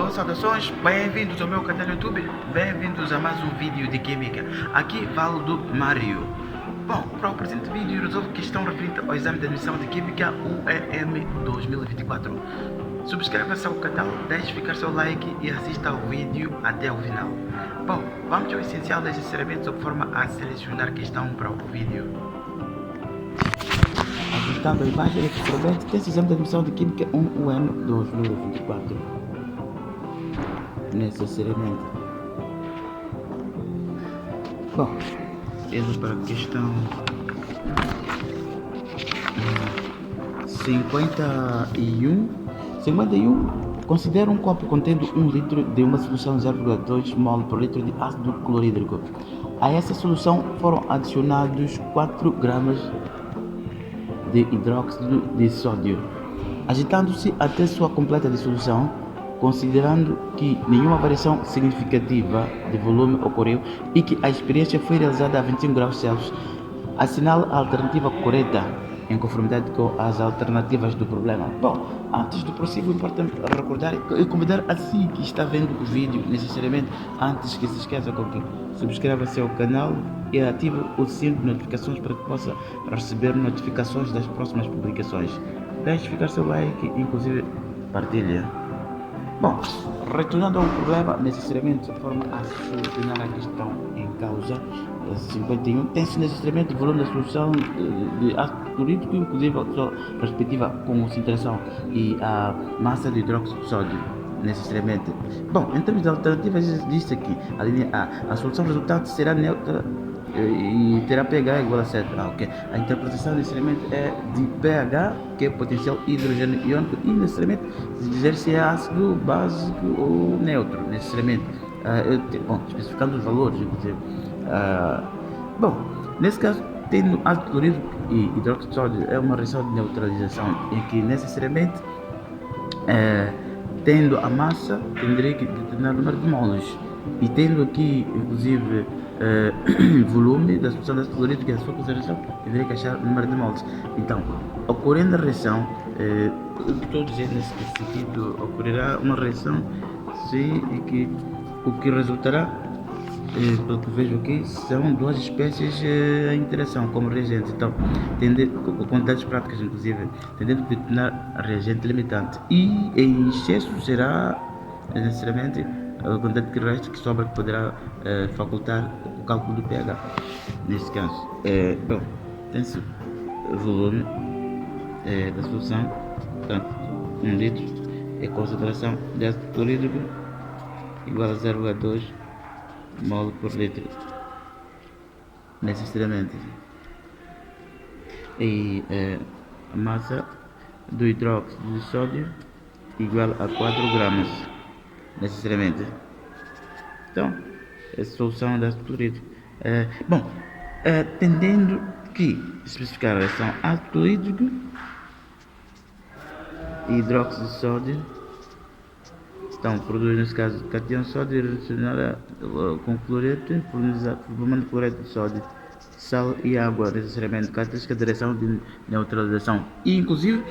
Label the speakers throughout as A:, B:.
A: Alô, saudações, bem-vindos ao meu canal YouTube, bem-vindos a mais um vídeo de Química. Aqui falo do Mário. Bom, para o presente vídeo resolvo questão referente ao exame de admissão de Química UEM 2024. Subscreva-se ao canal, deixe ficar seu like e assista ao vídeo até o final. Bom, vamos ao essencial deste encerramento sob forma a selecionar questão para o vídeo. Ajustando a imagem, necessariamente tem exame de admissão de Química UEM 2024. Necessariamente. Bom, indo para a questão 51. Considera um copo contendo 1 litro de uma solução 0,2 mol por litro de ácido clorídrico. A essa solução foram adicionados 4 gramas de hidróxido de sódio, agitando-se até sua completa dissolução, considerando que nenhuma variação significativa de volume ocorreu e que a experiência foi realizada a 21 graus Celsius. Assinale a alternativa correta em conformidade com as alternativas do problema. Bom, antes do prosseguir, importa recordar e convidar a si que está vendo o vídeo, necessariamente, antes que se esqueça, que subscreva-se ao canal e ative o sino de notificações para que possa receber notificações das próximas publicações. Deixe ficar seu like, inclusive partilha. Bom, retornando ao problema, necessariamente de forma a solucionar a questão em causa, 51, tem-se necessariamente o volume da solução de ácido clorídrico, inclusive a sua respectiva concentração e a massa de hidróxido de sódio, necessariamente. Bom, em termos de alternativas, diz aqui, a linha a solução resultante será neutra e terá pH igual a 7. Ok. A interpretação necessariamente é de pH, que é potencial hidrogênio iônico, e necessariamente dizer se é ácido, básico ou neutro, necessariamente. Bom, especificando os valores, inclusive. Bom, nesse caso, tendo ácido clorídrico e hidróxido de sódio, é uma reação de neutralização em que necessariamente, tendo a massa, teria que determinar o número de moles, e tendo aqui, inclusive, volume da solução de ácido clorídrico e a sua concentração, deveria achar o número de moles. Então, ocorrendo a reação, estou dizendo nesse sentido, ocorrerá uma reação sim, e que o que resultará, pelo que vejo aqui, são duas espécies em interação como reagentes. Então, com quantidades práticas, inclusive, tendendo a determinar a reagente limitante, e em excesso será necessariamente a quantidade de resto que sobra, que poderá facultar o cálculo do pH. Neste caso, bom, tem-se o volume da solução, portanto, 1 litro é a concentração de ácido clorídrico igual a 0,2 mol por litro, necessariamente. E a massa do hidróxido de sódio igual a 4 gramas, necessariamente. Então, a solução da ácido clorídrico. Bom, tendendo que especificar a reação ácido clorídrico e hidróxido de sódio, então produz nesse caso cátion sódio reacionará com cloreto, formando cloreto de sódio, sal e água, necessariamente característica de reação de neutralização, e inclusive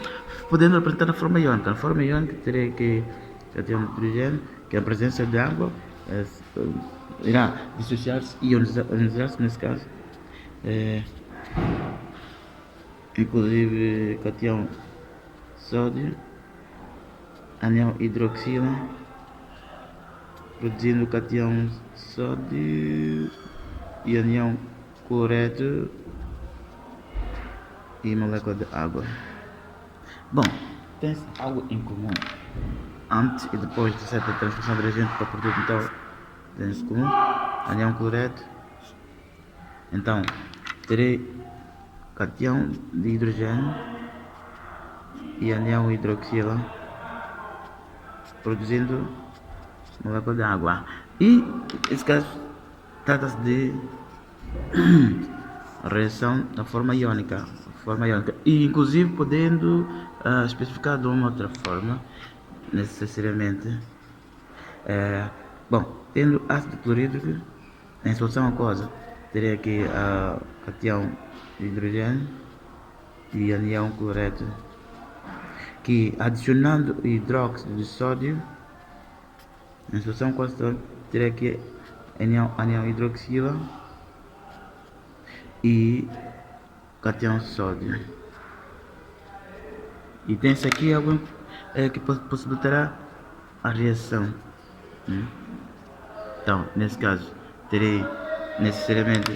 A: podendo apresentar a forma iônica. A forma iônica teria que cátion de hidrogênio, que a presença de água irá dissociar-se e ionizar-se nesse caso, inclusive cátion sódio, anião hidroxila, produzindo cátion sódio e anião cloreto e molécula de água. Bom, tem água em comum antes e depois de certa transformação de reagente para produto. Então, tem-se comum anião cloreto. Então, terei cátion de hidrogênio e anião hidroxila, produzindo molécula de água. E nesse caso trata-se de reação da forma iônica, e inclusive podendo especificar de uma outra forma, necessariamente. Bom, tendo ácido clorídrico em solução aquosa, teria aqui a cátion de hidrogênio e anião cloreto, que adicionando hidróxido de sódio Na solução constante terei aqui anião hidroxila e cátion sódio. E tem-se aqui algo que possibilitará a reação. Então, nesse caso, terei necessariamente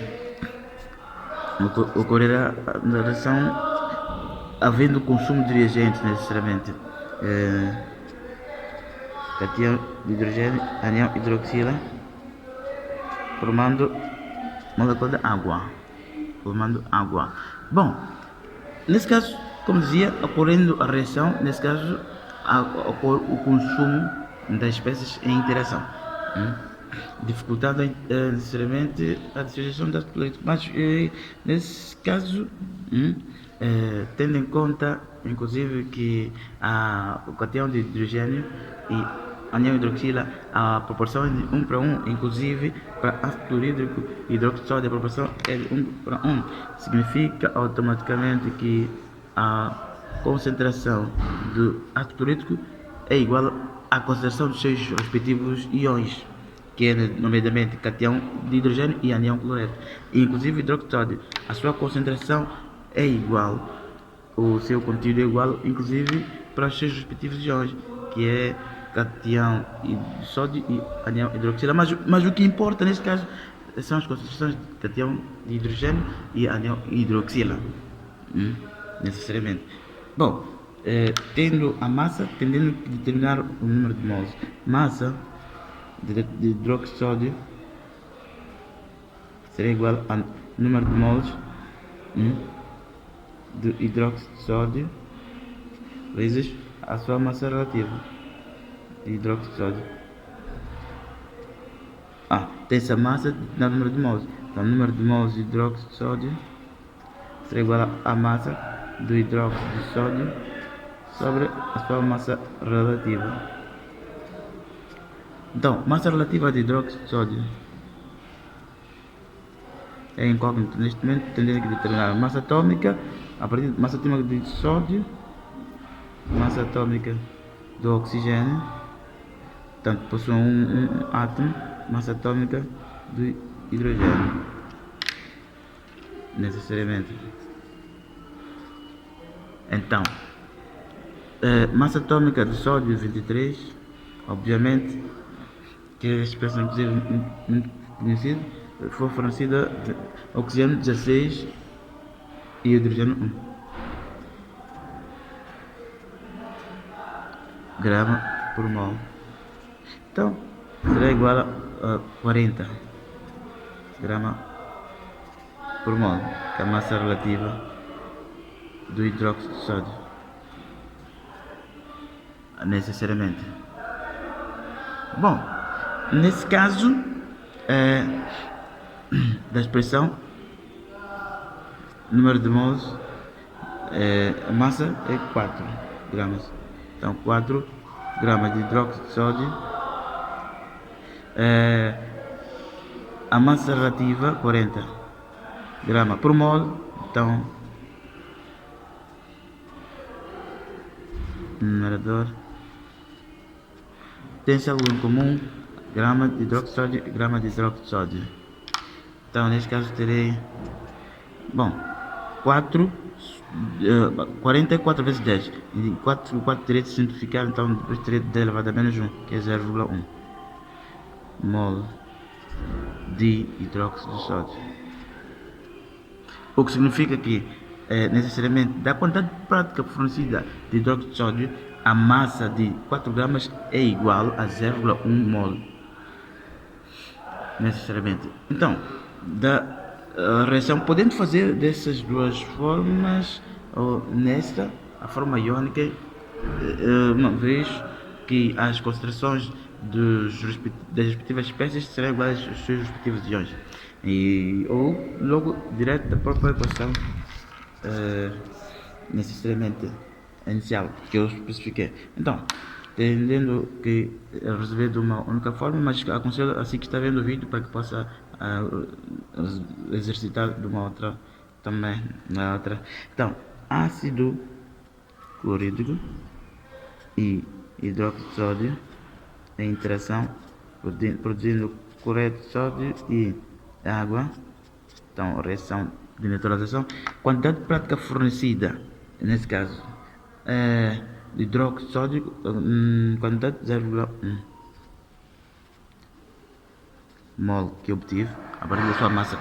A: ocorrerá a reação havendo consumo de reagentes necessariamente. Cátion de hidrogênio, anião hidroxila, formando molécula de água. Bom, nesse caso, como dizia, ocorrendo a reação, nesse caso, ocorre o consumo das espécies em interação, dificultando necessariamente a dissociação das moléculas. Mas, nesse caso, tendo em conta, inclusive, que o cátion de hidrogênio e anião hidroxila, a proporção é de 1 para 1, inclusive para ácido clorídrico e hidróxido de sódio, a proporção é de 1 para 1. Significa automaticamente que a concentração do ácido clorídrico é igual à concentração dos seus respectivos íons, que é nomeadamente cátion de hidrogênio e anião cloreto. E inclusive hidróxido de sódio, a sua concentração é igual, o seu conteúdo é igual, inclusive para os seus respectivos íons, que é cátion de sódio e anião hidroxila. Mas o que importa neste caso são as concentrações de cátion de hidrogênio e anião hidroxila, necessariamente. Bom, tendo a massa, tendendo a determinar o número de mols. Massa de hidróxido de sódio será igual ao número de mols de hidróxido de sódio vezes a sua massa relativa de hidróxido de sódio. Tem-se a massa no número de mols. Então, o número de mols de hidróxido de sódio será igual à massa do hidróxido de sódio sobre a sua massa relativa. Então, massa relativa de hidróxido de sódio é incógnito neste momento, tendo que determinar a massa atômica a partir de massa atômica de sódio, massa atômica do oxigênio, portanto possui um átomo, massa atômica do hidrogênio, necessariamente. Então, massa atômica de sódio 23, obviamente, que é a expressão inclusive muito conhecida, foi fornecida de oxigênio 16 e hidrogênio 1 grama por mol. Então, será igual a 40 grama por mol, que é a massa relativa do hidróxido de sódio, necessariamente. Bom, nesse caso da expressão, número de mols, a massa é 4 gramas. Então, 4 gramas de hidróxido de sódio, a massa relativa 40 gramas por mol. Então, numerador tem-se algo em comum, grama de hidróxido de sódio e grama de hidróxido de sódio. Então, neste caso terei, bom, 44 vezes 10, e 4 terei de simplificar, então depois terei de 10 elevado a menos 1, que é 0,1 mol de hidróxido de sódio. O que significa que, necessariamente, da quantidade prática fornecida de hidróxido de sódio, a massa de 4 gramas é igual a 0,1 mol, necessariamente. Então, a reação podendo fazer dessas duas formas, ou nesta, a forma iônica, uma vez que as concentrações das respectivas espécies serão iguais aos seus respectivos íons, ou logo direto da própria equação necessariamente inicial que eu especifiquei. Então, entendendo que resolver de uma única forma, mas aconselho assim que está vendo o vídeo para que possa exercitar de uma outra também, na outra. Então, ácido clorídrico e hidróxido de sódio a interação, produzindo cloreto de sódio e água. Então, reação de neutralização. Quantidade prática fornecida, nesse caso, de hidróxido de sódio, quantidade 0,1 mol que obtive a partir da sua massa.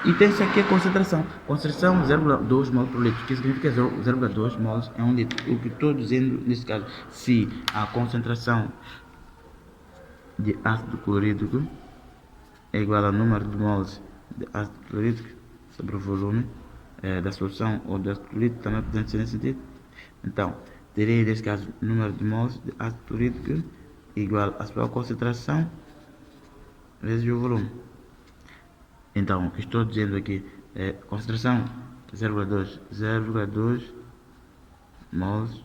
A: E tem-se aqui a concentração. Concentração 0,2 mol por litro, que significa 0,2 mols é 1 litro. O que estou dizendo nesse caso, se a concentração de ácido clorídrico é igual ao número de mols de ácido clorídrico sobre o volume da solução ou do ácido clorídrico, também podemos ser nesse sentido. Então, terei nesse caso o número de mols de ácido clorídrico igual à sua concentração vezes o volume. Então, o que estou dizendo aqui é concentração 0,2 mols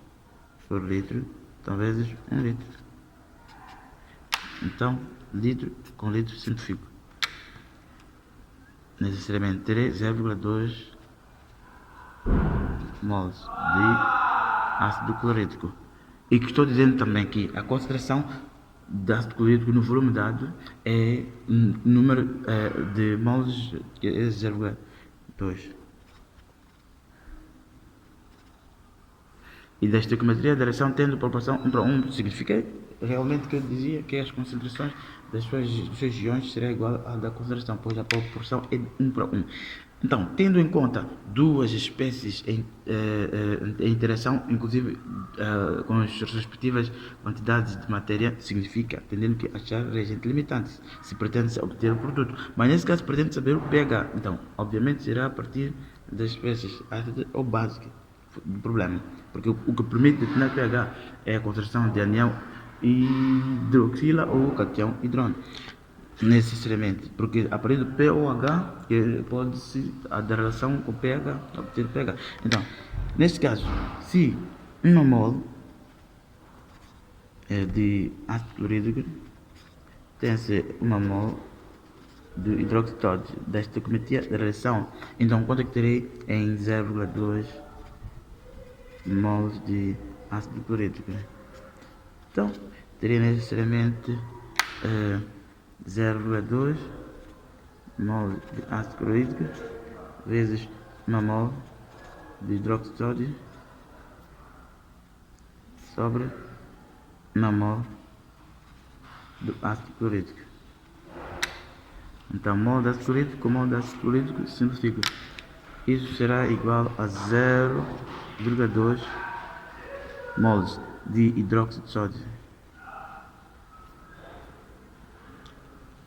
A: por litro, então vezes 1 litro. Então, litro com litro simplifico. Necessariamente terei 0,2 mols de ácido clorídrico. E que estou dizendo também que a concentração de ácido clorídrico no volume dado é número de mols, que é 0,2. E da estequiometria da reação tendo proporção 1 para 1, significa realmente que eu dizia que as concentrações das suas iões será igual à da concentração, pois a proporção é de 1 para 1. Então, tendo em conta duas espécies em interação, inclusive com as respectivas quantidades de matéria, significa, tendo que achar reagente limitante, se pretende obter o produto. Mas nesse caso, pretende saber o pH. Então, obviamente, será a partir das espécies ácida ou básica do problema. Porque o que permite determinar o pH é a concentração de anião hidroxila ou cation hidrônio. Necessariamente, porque a partir do pOH que pode-se a da relação com pH, obter pH. Então, neste caso, se 1 mol de ácido clorídrico tem-se 1 mol de hidróxido de sódio desta estequiometria da reação, então quanto é que terei em 0,2 mols de ácido clorídrico? Então, teria necessariamente 0,2 mol de ácido clorídrico vezes 1 mol de hidróxido de sódio sobre 1 mol do ácido clorídrico. Então, mol de ácido clorídrico com mol de ácido clorídrico simplifica. Isso será igual a 0,2 mols de hidróxido de sódio.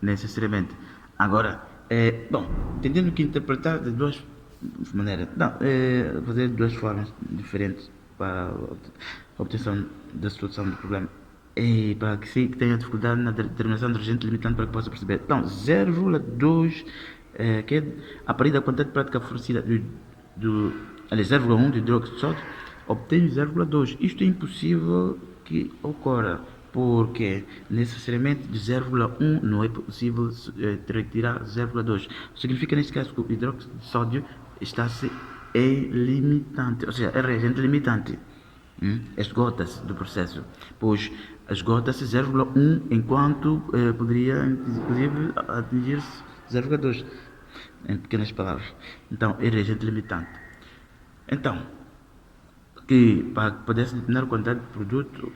A: Necessariamente. Agora, bom, tentando que interpretar de duas maneiras, fazer de duas formas diferentes para a obtenção da solução do problema. E para que sim, que tenha dificuldade na determinação do reagente limitante para que possa perceber. Então, 0,2 que é a partir da quantidade prática fornecida aliás, 0,1 de hidróxido de sódio, obtenho 0,2. Isto é impossível que ocorra, porque necessariamente de 0,1 não é possível retirar 0,2. Significa neste caso que o hidróxido de sódio está-se limitante, ou seja, é reagente limitante. Esgota-se do processo, pois esgota-se 0,1 enquanto poderia inclusive atingir-se 0,2 em pequenas palavras. Então é reagente limitante. Então, que para que pudesse determinar a quantidade de produto,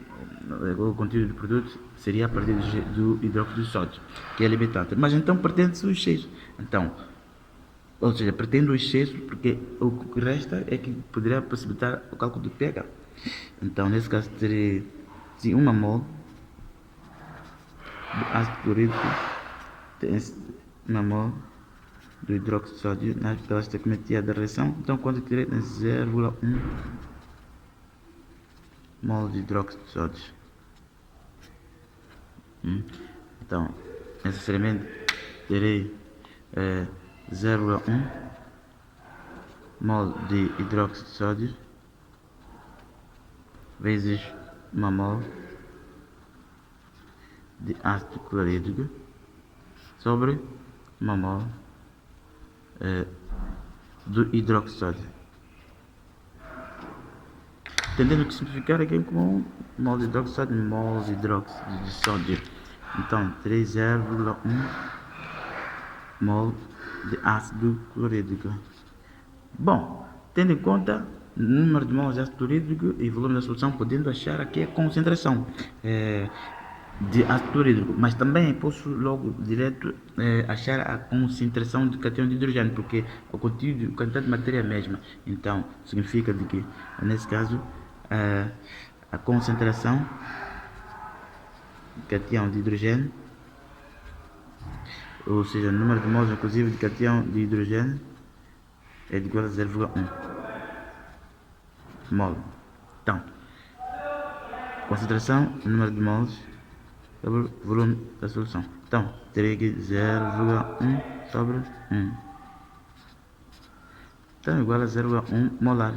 A: o conteúdo do produto seria a partir do hidróxido de sódio, que é limitante. Mas então pretende-se o excesso. Então, ou seja, pretende o excesso porque o que resta é que poderia possibilitar o cálculo do pH. Então, nesse caso, teria 1 mol de ácido clorídrico, tem 1 mol do hidróxido de sódio pela estequiometria da reação. Então, quanto que terei? 0,1 mol de hidróxido de sódio. Então, necessariamente terei 0,1 mol de hidróxido de sódio vezes 1 mol de ácido clorídrico sobre 1 mol do hidróxido de sódio. Tendendo que simplificar aqui com mol de hidróxido de sódio, mols de hidróxido de sódio. Então, 3,1 mol de ácido clorídrico. Bom, tendo em conta o número de mols de ácido clorídrico e volume da solução, podendo achar aqui a concentração de ácido clorídrico, mas também posso logo direto achar a concentração de cátion de hidrogênio, porque o conteúdo, a quantidade de matéria é a mesma. Então, significa de que, nesse caso, a concentração de cátion de hidrogênio, ou seja, o número de mols inclusive de cátion de hidrogênio é igual a 0,1 mol. Então, concentração, número de mols sobre o volume da solução. Então, terei aqui 0,1 sobre 1. Então, igual a 0,1 molar,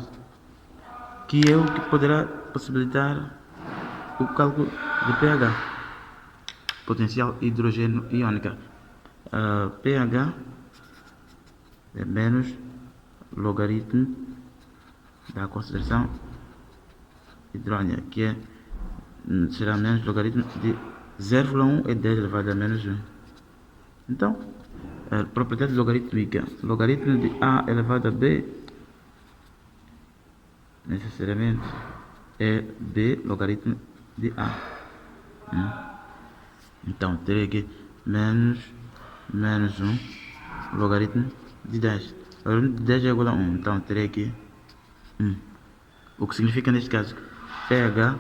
A: que é o que poderá possibilitar o cálculo de pH, potencial hidrogênio iônica. pH é menos logaritmo da concentração hidrônia, que será menos logaritmo de 0,1 é 10 elevado a menos 1. Então, a propriedade logarítmica, logaritmo de A elevado a B, necessariamente é B logaritmo de A. Então, terei aqui menos 1 logaritmo de 10. Logaritmo de 10 é igual a 1, então terei aqui 1. O que significa neste caso que pH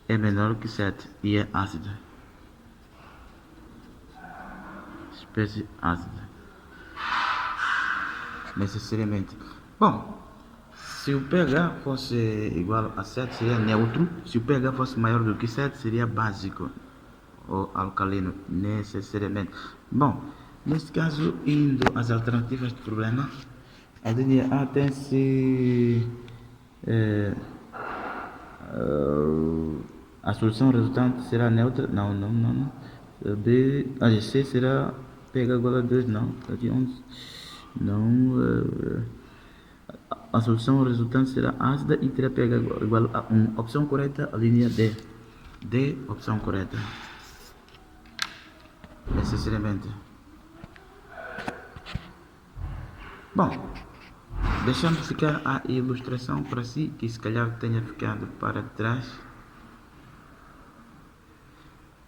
A: é menor que 7 e é ácido. Espécie ácida. Necessariamente. Bom, se o pH fosse igual a 7 seria neutro. Se o pH fosse maior do que 7 seria básico ou alcalino, necessariamente. Bom, neste caso, indo às alternativas do problema, a linha A tem-se a solução resultante será neutra. Não. B, C será pH igual a 2, não. Aqui 11. Não. A solução resultante será ácida e terá pH igual a 1. Opção correta, a linha D. D, opção correta. Necessariamente. Bom, deixando ficar a ilustração para si, que se calhar tenha ficado para trás.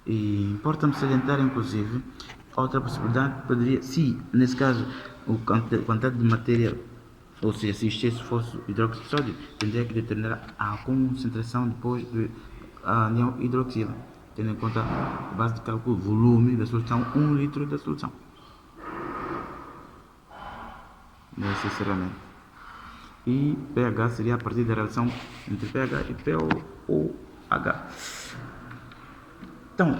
A: E importa-me salientar, inclusive, outra possibilidade poderia, se nesse caso a quantidade de matéria, ou seja, se excesso fosse hidróxido de sódio, teria que determinar a concentração depois do anião hidroxilo, tendo em conta a base de cálculo volume da solução, 1 litro da solução. Necessariamente. E pH seria a partir da relação entre pH e pOH. Então,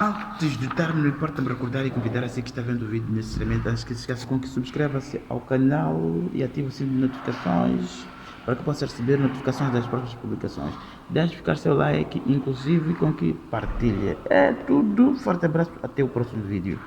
A: antes de terminar, importa-me recordar e convidar a você que está vendo o vídeo necessariamente, antes que se esqueça com que subscreva-se ao canal e ative o sininho de notificações para que possa receber notificações das próximas publicações. Deixe ficar seu like, inclusive com que partilhe. É tudo, forte abraço, até o próximo vídeo.